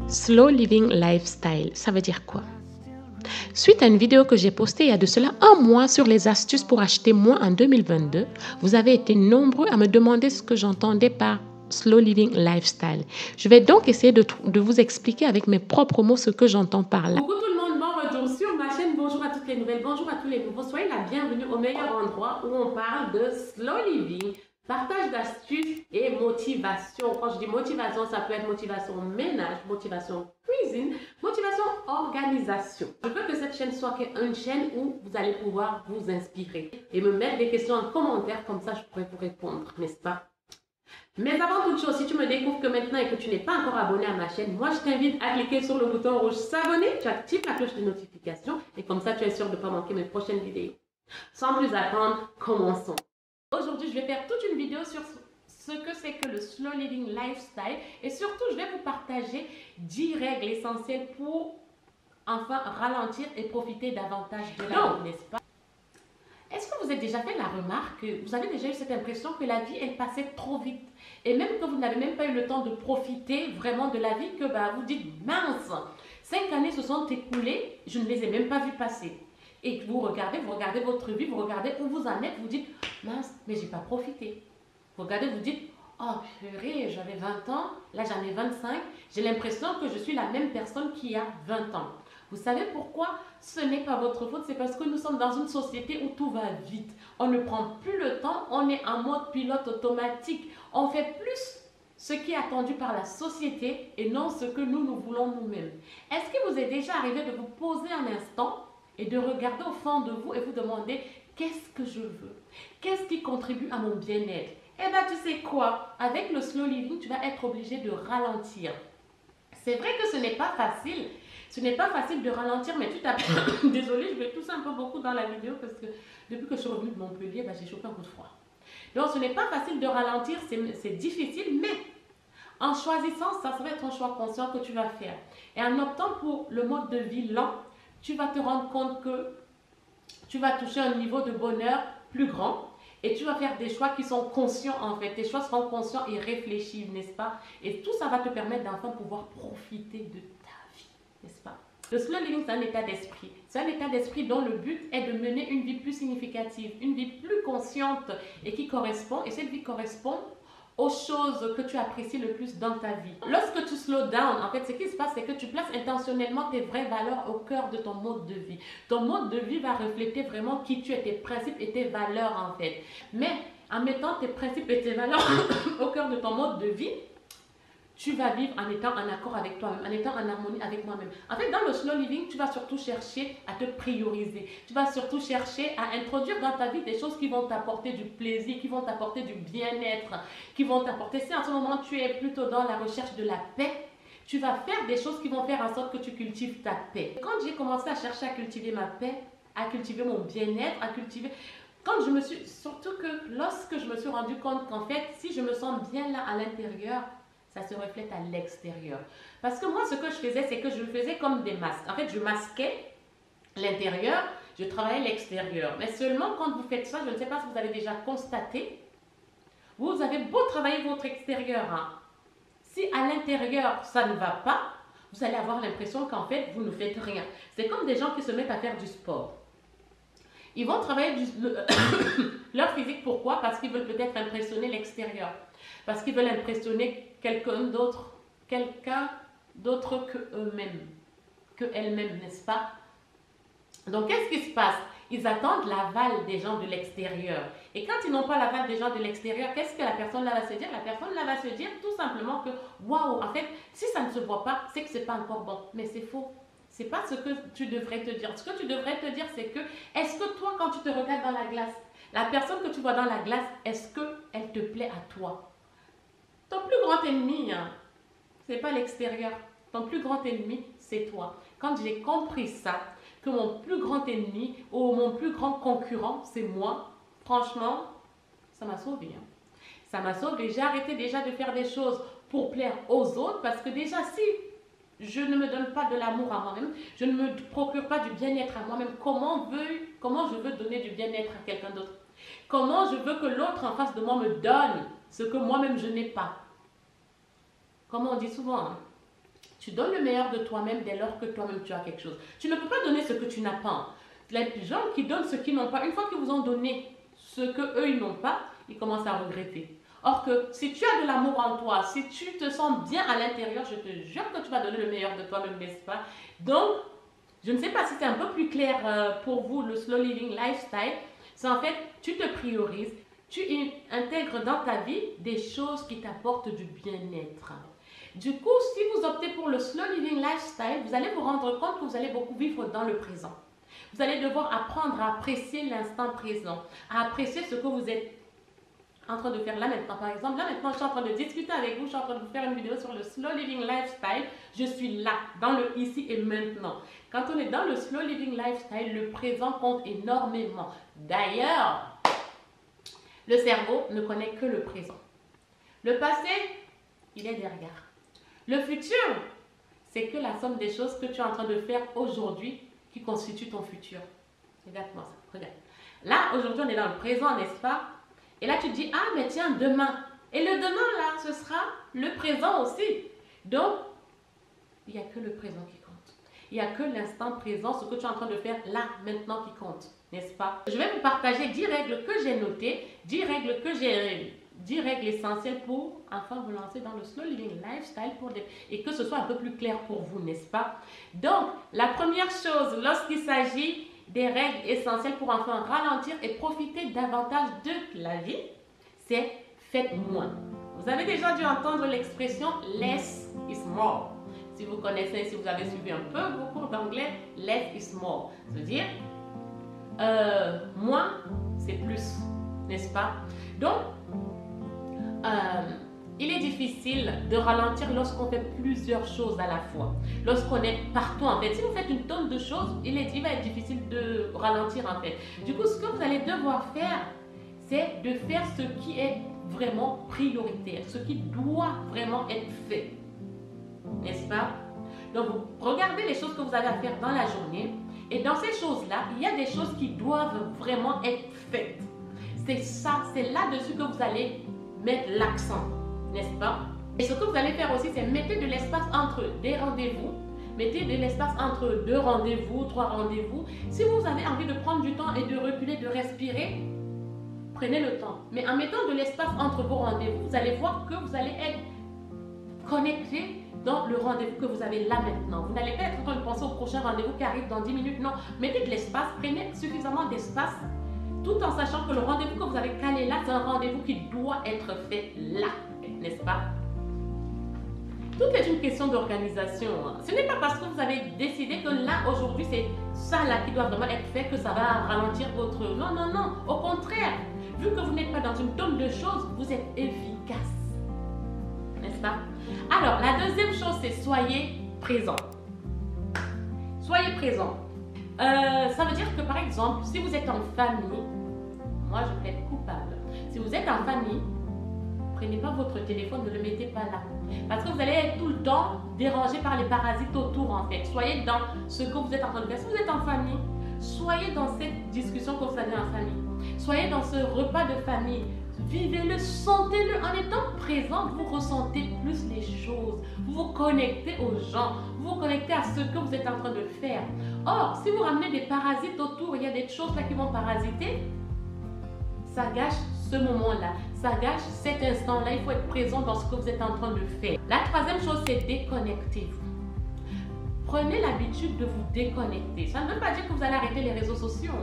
Slow Living Lifestyle, ça veut dire quoi? Suite à une vidéo que j'ai postée il y a de cela un mois sur les astuces pour acheter moins en 2022, vous avez été nombreux à me demander ce que j'entendais par Slow Living Lifestyle. Je vais donc essayer de vous expliquer avec mes propres mots ce que j'entends par là. Coucou tout le monde, bon retour sur ma chaîne. Bonjour à toutes les nouvelles, bonjour à tous les nouveaux. Soyez la bienvenue au meilleur endroit où on parle de slow living, partage d'astuces et motivation. Quand je dis motivation, ça peut être motivation ménage, motivation cuisine, motivation organisation. Je veux que cette chaîne soit une chaîne où vous allez pouvoir vous inspirer et me mettre des questions en commentaire, comme ça je pourrai vous répondre, n'est-ce pas? Mais avant toute chose, si tu me découvres que maintenant et que tu n'es pas encore abonné à ma chaîne, moi je t'invite à cliquer sur le bouton rouge s'abonner, tu actives la cloche de notification et comme ça tu es sûr de ne pas manquer mes prochaines vidéos. Sans plus attendre, commençons. Aujourd'hui, je vais faire toute une vidéo sur ce que c'est que le slow living lifestyle et surtout je vais vous partager 10 règles essentielles pour enfin ralentir et profiter davantage de la vie, n'est-ce pas? Est-ce que vous avez déjà fait la remarque que vous avez déjà eu cette impression que la vie, elle passait trop vite et même que vous n'avez même pas eu le temps de profiter vraiment de la vie, que vous dites mince, 5 années se sont écoulées, je ne les ai même pas vues passer. Et vous regardez votre vie, vous regardez où vous en êtes, vous dites mince, mais j'ai pas profité. Vous regardez, vous dites oh purée, j'avais 20 ans, là j'en ai 25, j'ai l'impression que je suis la même personne qu'il y a 20 ans. Vous savez pourquoi? Ce n'est pas votre faute, c'est parce que nous sommes dans une société où tout va vite. On ne prend plus le temps, on est en mode pilote automatique. On fait plus ce qui est attendu par la société et non ce que nous voulons nous-mêmes. Est-ce qu'il vous est déjà arrivé de vous poser un instant et de regarder au fond de vous et vous demander qu'est-ce que je veux? Qu'est-ce qui contribue à mon bien-être? Eh bien, tu sais quoi? Avec le slow living, tu vas être obligé de ralentir. C'est vrai que ce n'est pas facile. Ce n'est pas facile de ralentir, mais tu t'appelles. Désolée, je vais tousser un peu beaucoup dans la vidéo parce que depuis que je suis revenue de Montpellier, j'ai chopé un coup de froid. Donc, ce n'est pas facile de ralentir, c'est difficile, mais en choisissant, ça va être un choix conscient que tu vas faire. Et en optant pour le mode de vie lent, tu vas te rendre compte que tu vas toucher un niveau de bonheur plus grand. Et tu vas faire des choix qui sont conscients en fait. Tes choix seront conscients et réfléchis, n'est-ce pas? Et tout ça va te permettre d'enfin pouvoir profiter de ta vie, n'est-ce pas? Le slow living, c'est un état d'esprit. C'est un état d'esprit dont le but est de mener une vie plus significative, une vie plus consciente et qui correspond. Et cette vie correspond aux choses que tu apprécies le plus dans ta vie. Lorsque tu slow down, en fait, ce qui se passe, c'est que tu places intentionnellement tes vraies valeurs au cœur de ton mode de vie. Ton mode de vie va refléter vraiment qui tu es, tes principes et tes valeurs, en fait. Mais en mettant tes principes et tes valeurs au cœur de ton mode de vie, tu vas vivre en étant en accord avec toi-même, en étant en harmonie avec moi-même. En fait, dans le slow living, tu vas surtout chercher à te prioriser. Tu vas surtout chercher à introduire dans ta vie des choses qui vont t'apporter du plaisir, qui vont t'apporter du bien-être, qui vont t'apporter... Si en ce moment, tu es plutôt dans la recherche de la paix, tu vas faire des choses qui vont faire en sorte que tu cultives ta paix. Quand j'ai commencé à chercher à cultiver ma paix, à cultiver mon bien-être, à cultiver... Surtout que lorsque je me suis rendu compte qu'en fait, si je me sens bien là à l'intérieur, ça se reflète à l'extérieur. Parce que moi, ce que je faisais, c'est que je faisais comme des masques. En fait, je masquais l'intérieur, je travaillais l'extérieur. Mais seulement quand vous faites ça, je ne sais pas si vous avez déjà constaté, vous avez beau travailler votre extérieur. Si à l'intérieur, ça ne va pas, vous allez avoir l'impression qu'en fait, vous ne faites rien. C'est comme des gens qui se mettent à faire du sport. Ils vont travailler leur physique, pourquoi? Parce qu'ils veulent peut-être impressionner l'extérieur. Parce qu'ils veulent impressionner quelqu'un d'autre que eux-mêmes, que elles-mêmes, n'est-ce pas? Donc, qu'est-ce qui se passe? Ils attendent l'aval des gens de l'extérieur. Et quand ils n'ont pas l'aval des gens de l'extérieur, qu'est-ce que la personne là va se dire? La personne là va se dire tout simplement que, waouh, en fait, si ça ne se voit pas, c'est que c'est pas encore bon. Mais c'est faux. C'est pas ce que tu devrais te dire. Ce que tu devrais te dire, c'est que, est-ce que toi, quand tu te regardes dans la glace, la personne que tu vois dans la glace, est-ce qu'elle te plaît à toi? Ton plus grand ennemi, c'est pas l'extérieur. Ton plus grand ennemi, c'est toi. Quand j'ai compris ça, que mon plus grand ennemi ou mon plus grand concurrent, c'est moi, franchement, ça m'a sauvé. Ça m'a sauvé. J'ai arrêté déjà de faire des choses pour plaire aux autres parce que déjà, si je ne me donne pas de l'amour à moi-même, je ne me procure pas du bien-être à moi-même, comment je veux donner du bien-être à quelqu'un d'autre? Comment je veux que l'autre en face de moi me donne ce que moi-même je n'ai pas? Comme on dit souvent, Tu donnes le meilleur de toi-même dès lors que toi-même tu as quelque chose. Tu ne peux pas donner ce que tu n'as pas. Les gens qui donnent ce qu'ils n'ont pas, une fois qu'ils vous ont donné ce qu'eux ils n'ont pas, ils commencent à regretter. Or que si tu as de l'amour en toi, si tu te sens bien à l'intérieur, je te jure que tu vas donner le meilleur de toi-même, n'est-ce pas? Donc, je ne sais pas si c'est un peu plus clair pour vous, le slow living lifestyle. C'est en fait, tu te priorises, tu intègres dans ta vie des choses qui t'apportent du bien-être. Du coup, si vous optez pour le slow living lifestyle, vous allez vous rendre compte que vous allez beaucoup vivre dans le présent. Vous allez devoir apprendre à apprécier l'instant présent, à apprécier ce que vous êtes en train de faire là maintenant. Par exemple, là maintenant, je suis en train de discuter avec vous, je suis en train de vous faire une vidéo sur le slow living lifestyle. Je suis là, dans le ici et maintenant. Quand on est dans le slow living lifestyle, le présent compte énormément. D'ailleurs, le cerveau ne connaît que le présent. Le passé, il est derrière. Le futur, c'est que la somme des choses que tu es en train de faire aujourd'hui qui constitue ton futur. Regarde-moi ça, regarde. Là, aujourd'hui, on est dans le présent, n'est-ce pas? Et là, tu te dis, ah, mais tiens, demain. Et le demain, là, ce sera le présent aussi. Donc, il n'y a que le présent qui compte. Il n'y a que l'instant présent, ce que tu es en train de faire là, maintenant, qui compte. N'est-ce pas? Je vais vous partager 10 règles que j'ai notées, 10 règles essentielles pour enfin vous lancer dans le slow living lifestyle et que ce soit un peu plus clair pour vous, n'est-ce pas? Donc, la première chose, lorsqu'il s'agit des règles essentielles pour enfin ralentir et profiter davantage de la vie, c'est faites moins. Vous avez déjà dû entendre l'expression less is more. Si vous connaissez, si vous avez suivi un peu vos cours d'anglais, less is more. Ça veut dire moins, c'est plus, n'est-ce pas? Donc, il est difficile de ralentir lorsqu'on fait plusieurs choses à la fois. Lorsqu'on est partout en fait. Si vous faites une tonne de choses, il va être difficile de ralentir en fait. Du coup, ce que vous allez devoir faire, c'est de faire ce qui est vraiment prioritaire, ce qui doit vraiment être fait. N'est-ce pas? Donc, vous regardez les choses que vous avez à faire dans la journée. Et dans ces choses-là, il y a des choses qui doivent vraiment être faites. C'est ça, c'est là-dessus que vous allez mettre l'accent, n'est-ce pas? Et ce que vous allez faire aussi, c'est mettre de l'espace entre des rendez-vous, mettez de l'espace entre 2 rendez-vous, 3 rendez-vous. Si vous avez envie de prendre du temps et de reculer, de respirer, prenez le temps. Mais en mettant de l'espace entre vos rendez-vous, vous allez voir que vous allez être connecté dans le rendez-vous que vous avez là maintenant. Vous n'allez pas être en train de penser au prochain rendez-vous qui arrive dans 10 minutes. Non, mettez de l'espace, prenez suffisamment d'espace tout en sachant que le rendez-vous que vous avez calé là, c'est un rendez-vous qui doit être fait là, n'est-ce pas? Tout est une question d'organisation. Ce n'est pas parce que vous avez décidé que là, aujourd'hui, c'est ça là qui doit vraiment être fait que ça va ralentir votre... Non, non, non. Au contraire, vu que vous n'êtes pas dans une tonne de choses, vous êtes efficace. N'est-ce pas? Alors, la deuxième chose, c'est soyez présent. Soyez présent. Ça veut dire que par exemple, si vous êtes en famille, moi je plaide coupable. Si vous êtes en famille, prenez pas votre téléphone, ne le mettez pas là. Parce que vous allez être tout le temps dérangé par les parasites autour en fait. Soyez dans ce que vous êtes en train de faire. Si vous êtes en famille, soyez dans cette discussion que vous avez en famille. Soyez dans ce repas de famille. Vivez-le, sentez-le. En étant présent, vous ressentez plus les choses. Vous vous connectez aux gens. Vous vous connectez à ce que vous êtes en train de faire. Or, si vous ramenez des parasites autour, il y a des choses là qui vont parasiter, ça gâche ce moment-là. Ça gâche cet instant-là. Il faut être présent dans ce que vous êtes en train de faire. La troisième chose, c'est déconnectez-vous. Prenez l'habitude de vous déconnecter. Ça ne veut pas dire que vous allez arrêter les réseaux sociaux.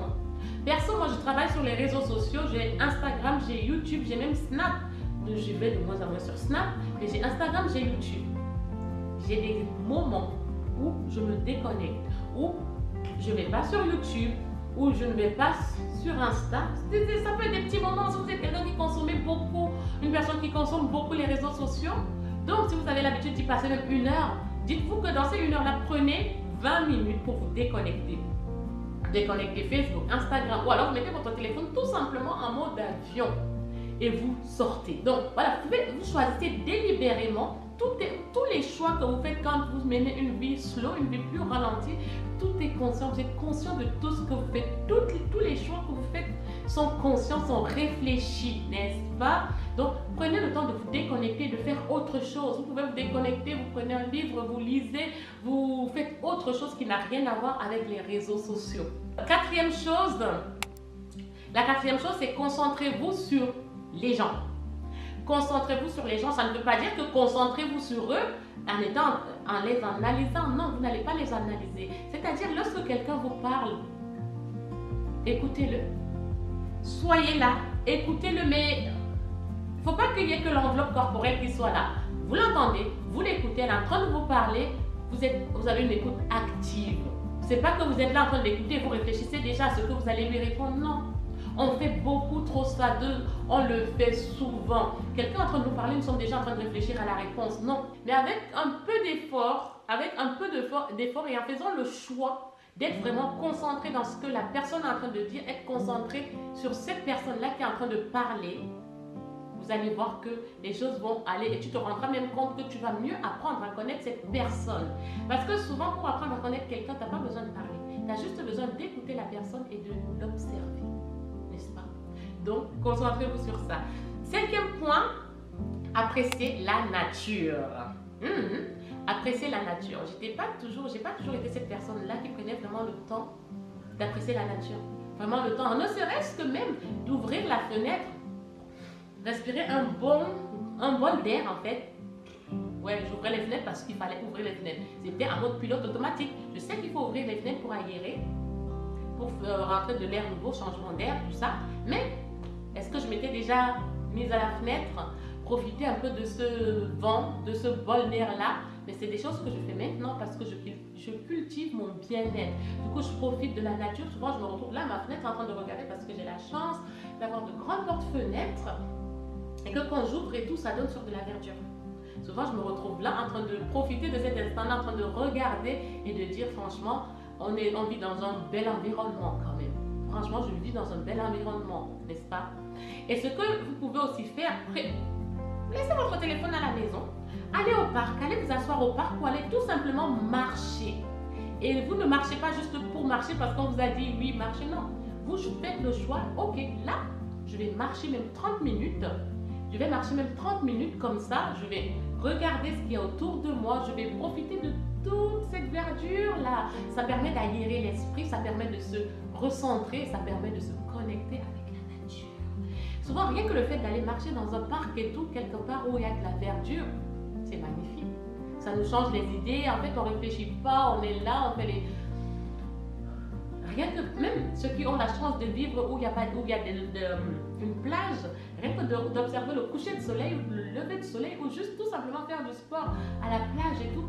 Perso, moi je travaille sur les réseaux sociaux, j'ai Instagram, j'ai YouTube, j'ai même Snap. Je vais de moins en moins sur Snap, mais j'ai Instagram, j'ai YouTube. J'ai des moments où je me déconnecte, où je ne vais pas sur YouTube, où je ne vais pas sur Insta. Ça peut être des petits moments si vous êtes quelqu'un qui consomme beaucoup, une personne qui consomme beaucoup les réseaux sociaux. Donc si vous avez l'habitude d'y passer même 1 heure, dites-vous que dans ces 1 heure-là, prenez 20 minutes pour vous déconnecter. Déconnectez Facebook, Instagram, ou alors vous mettez votre téléphone tout simplement en mode avion et vous sortez. Donc voilà, vous choisissez délibérément tous les choix que vous faites quand vous menez une vie slow, une vie plus ralentie. Tout est conscient, vous êtes conscient de tout ce que vous faites, tous les choix que vous faites sont conscients, sont réfléchis, n'est-ce pas? Donc, prenez le temps de vous déconnecter, de faire autre chose. Vous pouvez vous déconnecter, vous prenez un livre, vous lisez, vous faites autre chose qui n'a rien à voir avec les réseaux sociaux. La quatrième chose, c'est concentrez-vous sur les gens. Concentrez-vous sur les gens, ça ne veut pas dire que concentrez-vous sur eux en les analysant. Non, vous n'allez pas les analyser. C'est-à-dire, lorsque quelqu'un vous parle, écoutez-le. Soyez là, écoutez-le, mais il ne faut pas qu'il n'y ait que l'enveloppe corporelle qui soit là. Vous l'entendez, vous l'écoutez, elle est en train de vous parler, vous avez une écoute active. Ce n'est pas que vous êtes là en train d'écouter, vous réfléchissez déjà à ce que vous allez lui répondre, non. On fait beaucoup trop ça, on le fait souvent. Quelqu'un est en train de nous parler, nous sommes déjà en train de réfléchir à la réponse. Non, mais avec un peu d'effort, et en faisant le choix d'être vraiment concentré dans ce que la personne est en train de dire, être concentré sur cette personne-là qui est en train de parler, vous allez voir que les choses vont aller et tu te rendras même compte que tu vas mieux apprendre à connaître cette personne. Parce que souvent, pour apprendre à connaître quelqu'un, tu n'as pas besoin de parler. Tu as juste besoin d'écouter la personne et de l'observer. N'est-ce pas? Donc, concentrez-vous sur ça. Cinquième point, apprécier la nature. Apprécier la nature. J'ai pas toujours été cette personne-là qui prenait vraiment le temps d'apprécier la nature. Vraiment le temps, ne serait-ce que même d'ouvrir la fenêtre, respirer un bon air en fait. Ouais, j'ouvrais les fenêtres parce qu'il fallait ouvrir les fenêtres. C'était en mode pilote automatique. Je sais qu'il faut ouvrir les fenêtres pour aérer, pour rentrer de l'air nouveau, changement d'air, tout ça. Mais est-ce que je m'étais déjà mise à la fenêtre, profiter un peu de ce vent, de ce bol d'air-là? Mais c'est des choses que je fais maintenant parce que je cultive mon bien-être. Du coup, je profite de la nature. Souvent, je me retrouve là à ma fenêtre en train de regarder parce que j'ai la chance d'avoir de grandes portes-fenêtres et que quand j'ouvre et tout, ça donne sur de la verdure. Souvent, je me retrouve là en train de profiter de cet instant-là, en train de regarder et de dire franchement, on vit dans un bel environnement quand même. Franchement, je vis dans un bel environnement, n'est-ce pas? Et ce que vous pouvez aussi faire, laissez votre téléphone à la maison, allez au parc, allez vous asseoir au parc ou allez tout simplement marcher. Et vous ne marchez pas juste pour marcher parce qu'on vous a dit oui, marchez, non. Vous faites le choix, ok, là, je vais marcher même 30 minutes. Je vais marcher même 30 minutes comme ça, je vais regarder ce qu'il y a autour de moi, je vais profiter de toute cette verdure-là. Ça permet d'aérer l'esprit, ça permet de se recentrer, ça permet de se connecter avec la nature. Souvent, rien que le fait d'aller marcher dans un parc et tout, quelque part où il y a de la verdure, c'est magnifique. Ça nous change les idées, en fait, on ne réfléchit pas, on est là, on fait les... Rien que même ceux qui ont la chance de vivre où il y a une plage, rien que d'observer le coucher de soleil ou le lever de soleil ou juste tout simplement faire du sport à la plage et tout,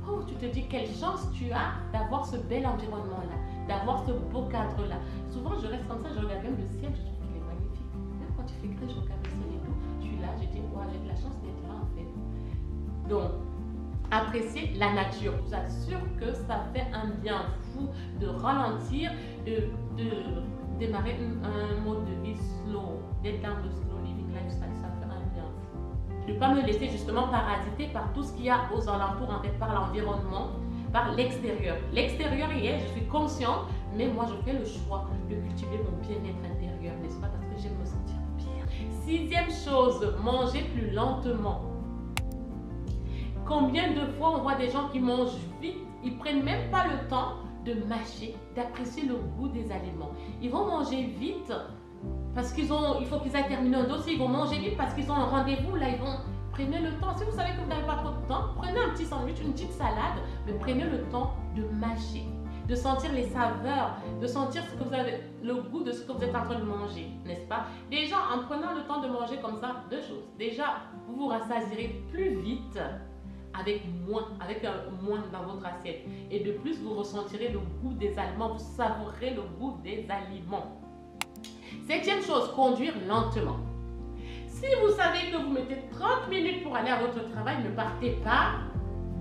oh, tu te dis quelle chance tu as d'avoir ce bel environnement-là, d'avoir ce beau cadre-là. Souvent, je reste comme ça, je regarde même le ciel, je trouve qu'il est magnifique. Même quand il fait gris, je regarde le ciel et tout, je suis là, je dis, ouais, j'ai de la chance d'être là en fait. Donc, apprécier la nature. Je vous assure que ça fait un bien fou de ralentir, de démarrer un mode de vie slow, d'être dans le slow living lifestyle, ça fait un bien fou. De ne pas me laisser justement parasiter par tout ce qu'il y a aux alentours, en fait, par l'environnement, par l'extérieur. L'extérieur y est, je suis consciente, mais moi je fais le choix de cultiver mon bien-être intérieur, n'est-ce pas, parce que j'aime me sentir bien. Sixième chose, manger plus lentement. Combien de fois on voit des gens qui mangent vite, ils prennent même pas le temps de mâcher, d'apprécier le goût des aliments. Ils vont manger vite parce il faut qu'ils aient terminé un dossier, ils vont manger vite parce qu'ils ont un rendez-vous, là prenez le temps. Si vous savez que vous n'avez pas trop de temps, prenez un petit sandwich, une petite salade, mais prenez le temps de mâcher, de sentir les saveurs, de sentir le goût de ce que vous êtes en train de manger, n'est-ce pas? Déjà, en prenant le temps de manger comme ça, deux choses. Déjà, vous vous rassasierez plus vite avec moins dans votre assiette. Et de plus, vous ressentirez le goût des aliments, vous savourez le goût des aliments. Septième chose, conduire lentement. Si vous savez que vous mettez 30 minutes pour aller à votre travail, ne partez pas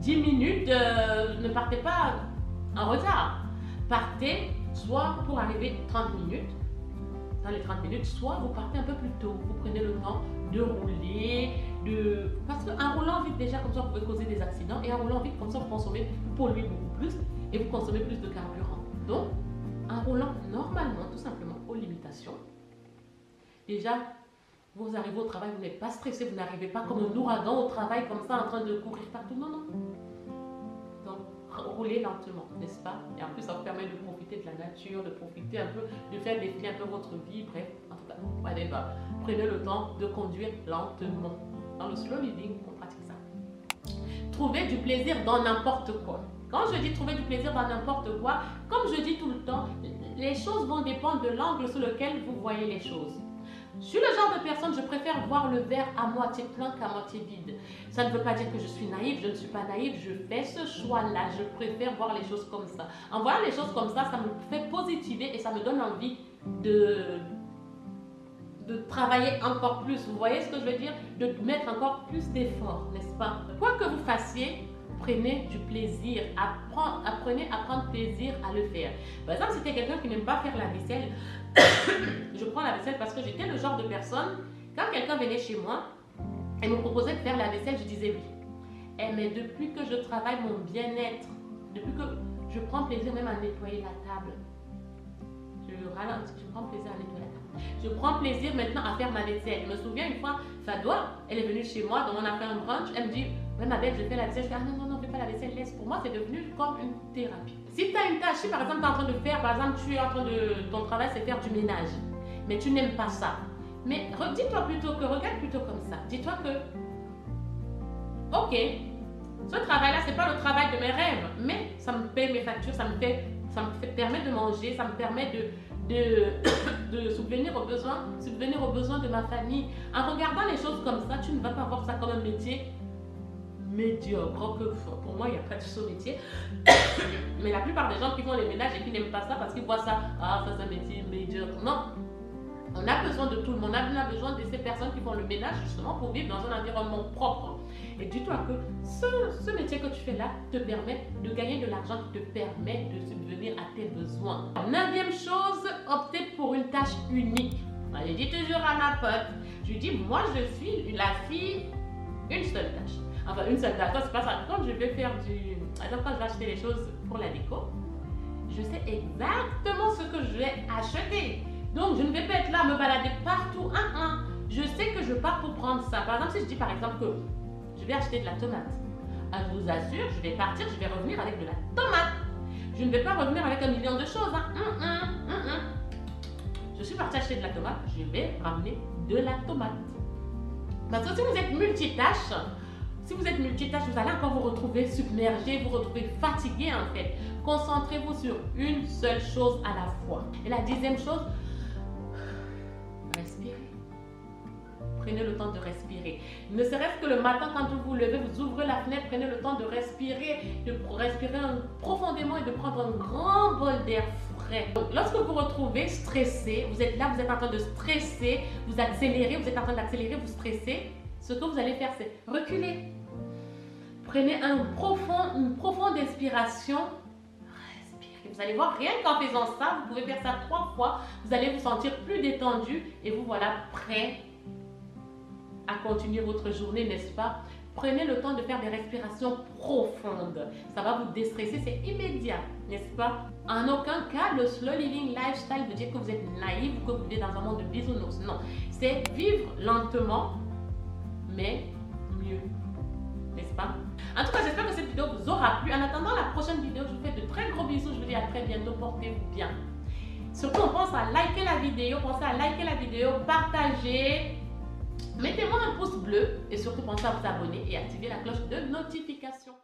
10 minutes, ne partez pas en retard. Partez soit pour arriver 30 minutes, dans les 30 minutes, soit vous partez un peu plus tôt. Vous prenez le temps de rouler, parce qu'en roulant vite, déjà, comme ça, vous pouvez causer des accidents. Et en roulant vite, comme ça, vous polluez beaucoup plus et vous consommez plus de carburant. Donc, en roulant normalement, tout simplement, aux limitations, déjà, vous arrivez au travail, vous n'êtes pas stressé, vous n'arrivez pas comme un ouragan au travail, comme ça, en train de courir partout. Non, non. Donc, roulez lentement, n'est-ce pas? Et en plus, ça vous permet de profiter de la nature, de profiter un peu, de faire défiler un peu votre vie. Bref, en tout cas, whatever. Prenez le temps de conduire lentement. Dans le slow living, on pratique ça. Trouvez du plaisir dans n'importe quoi. Quand je dis trouver du plaisir dans n'importe quoi, comme je dis tout le temps, les choses vont dépendre de l'angle sur lequel vous voyez les choses. Je suis le genre de personne, je préfère voir le verre à moitié plein qu'à moitié vide. Ça ne veut pas dire que je suis naïve, je ne suis pas naïve, je fais ce choix-là, je préfère voir les choses comme ça. En voyant les choses comme ça me fait positiver et ça me donne envie de travailler encore plus. Vous voyez ce que je veux dire? De mettre encore plus d'efforts, n'est-ce pas? Quoi que vous fassiez, prenez du plaisir, apprenez à prendre plaisir à le faire. Par exemple, si tu es quelqu'un qui n'aime pas faire la vaisselle, je prends la vaisselle parce que j'étais le genre de personne, quand quelqu'un venait chez moi et me proposait de faire la vaisselle, je disais oui. Mais depuis que je travaille mon bien-être, depuis que je prends plaisir même à nettoyer la table, je prends plaisir à nettoyer la table. Je prends plaisir maintenant à faire ma vaisselle. Je me souviens une fois, Fadoua, elle est venue chez moi, donc on a fait un brunch, elle me dit, ouais ma belle, je fais la vaisselle. Je fais, ah non, non, non, fais pas la vaisselle, laisse. Pour moi, c'est devenu comme une thérapie. Si tu as une tâche, si par exemple tu es en train de faire, par exemple, ton travail c'est faire du ménage, mais tu n'aimes pas ça. Mais dis-toi plutôt que, regarde plutôt comme ça. Dis-toi que, ok, ce travail-là, c'est pas le travail de mes rêves, mais ça me paye mes factures, ça me permet de manger, ça me permet de subvenir aux besoins de ma famille. En regardant les choses comme ça, tu ne vas pas voir ça comme un métier médiocre. Pour moi, il n'y a pas de saut métier. Mais la plupart des gens qui font les ménages et qui n'aiment pas ça parce qu'ils voient ça, ah, ça c'est un métier médiocre. Non. On a besoin de tout le monde. On a besoin de ces personnes qui font le ménage justement pour vivre dans un environnement propre. Et dis-toi que ce métier que tu fais là te permet de gagner de l'argent qui te permet de subvenir à tes besoins. 9e chose, optez pour une tâche unique. Je dis toujours à ma pote, je lui dis, moi je suis la fille, une seule tâche. Enfin, une seule tâche, c'est pas ça. Quand je vais faire quand je vais acheter les choses pour la déco, je sais exactement ce que je vais acheter. Donc, je ne vais pas être là à me balader partout. Je sais que je pars pour prendre ça. Par exemple, si je dis par exemple que je vais acheter de la tomate, je vous assure, je vais partir, je vais revenir avec de la tomate. Je ne vais pas revenir avec 1 million de choses. Je suis partie acheter de la tomate, je vais ramener de la tomate. Parce que si vous êtes multitâche, vous allez encore vous retrouver submergé, vous retrouver fatigué en fait. Concentrez-vous sur une seule chose à la fois. Et la 10e chose, respirez. Prenez le temps de respirer. Ne serait-ce que le matin, quand vous vous levez, vous ouvrez la fenêtre, prenez le temps de respirer profondément et de prendre un grand bol d'air frais. Donc, lorsque vous vous retrouvez stressé, vous êtes là, vous êtes en train de stresser, vous accélérez, vous êtes en train d'accélérer, vous stressez, ce que vous allez faire, c'est reculer. Prenez une profonde inspiration. Respirez. Vous allez voir, rien qu'en faisant ça, vous pouvez faire ça 3 fois, vous allez vous sentir plus détendu et vous voilà prêt à continuer votre journée, n'est-ce pas? Prenez le temps de faire des respirations profondes. Ça va vous déstresser, c'est immédiat, n'est-ce pas? En aucun cas, le slow living lifestyle veut dire que vous êtes naïf ou que vous vivez dans un monde de bisounours. Non, c'est vivre lentement, mais mieux, n'est-ce pas? En tout cas, j'espère que cette vidéo vous aura plu. En attendant la prochaine vidéo, je vous fais de très gros bisous. Je vous dis à très bientôt. Portez-vous bien. Surtout, on pense à liker la vidéo. Pensez à liker la vidéo, partager. Mettez-moi un pouce bleu et surtout pensez à vous abonner et activer la cloche de notification.